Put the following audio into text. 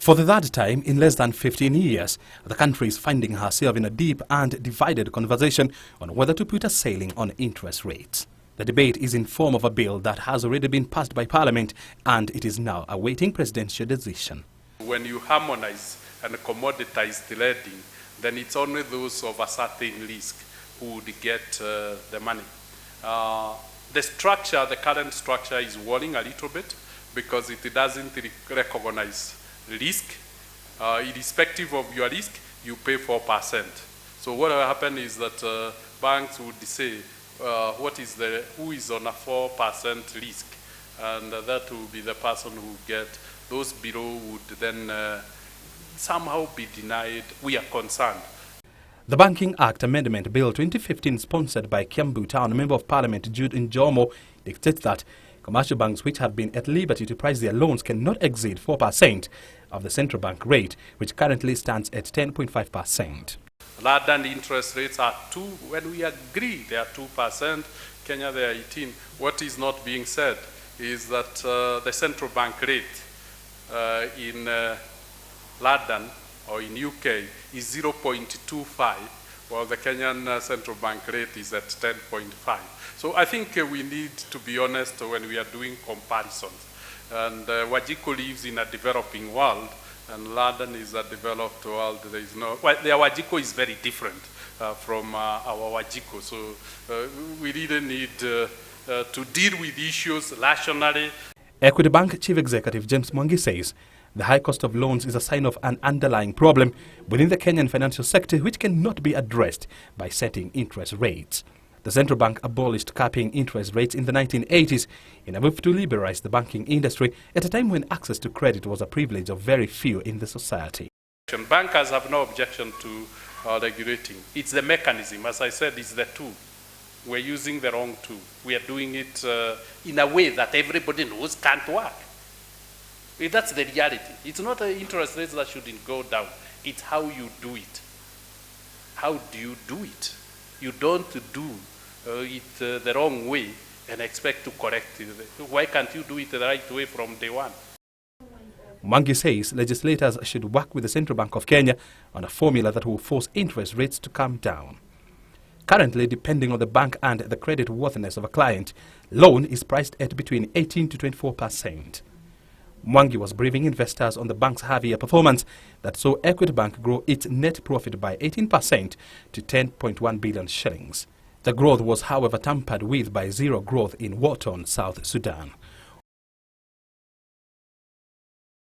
For the third time in less than 15 years, the country is finding herself in a deep and divided conversation on whether to put a ceiling on interest rates. The debate is in form of a bill that has already been passed by Parliament, and it is now awaiting presidential decision. When you harmonize and commoditize the lending, then it's only those of a certain risk who would get the money. The current structure is worrying a little bit because it doesn't recognize risk. Irrespective of your risk, you pay 4%. So what will happen is that banks would say, who is on a 4% risk, and that will be the person who get those below would then somehow be denied. We are concerned. The Banking Act Amendment Bill 2015, sponsored by Kiambu Town Member of Parliament Jude Njomo, dictates that commercial banks which have been at liberty to price their loans cannot exceed 4% of the central bank rate, which currently stands at 10.5%. London interest rates are 2%. When we agree they are 2%, Kenya they are 18%. What is not being said is that the central bank rate in London or in UK is 0.25, while the Kenyan central bank rate is at 10.5. So I think we need to be honest when we are doing comparisons. And Wajiko lives in a developing world, and London is a developed world. There is no, well, their Wajiko is very different from our Wajiko. So we really need to deal with issues rationally. Equity Bank Chief Executive James Mwangi says the high cost of loans is a sign of an underlying problem within the Kenyan financial sector, which cannot be addressed by setting interest rates. The central bank abolished capping interest rates in the 1980s in a move to liberalize the banking industry at a time when access to credit was a privilege of very few in the society. Bankers have no objection to regulating. It's the mechanism. As I said, it's the tool. We're using the wrong tool. We are doing it in a way that everybody knows can't work. That's the reality. It's not the interest rates that shouldn't go down. It's how you do it. How do you do it? You don't do it the wrong way and expect to correct it. Why can't you do it the right way from day one? Mwangi says legislators should work with the Central Bank of Kenya on a formula that will force interest rates to come down. Currently, depending on the bank and the credit worthiness of a client, loan is priced at between 18 to 24%. Mwangi was briefing investors on the bank's half-year performance that saw Equity Bank grow its net profit by 18% to 10.1 billion shillings. The growth was, however, tampered with by zero growth in war-torn South Sudan.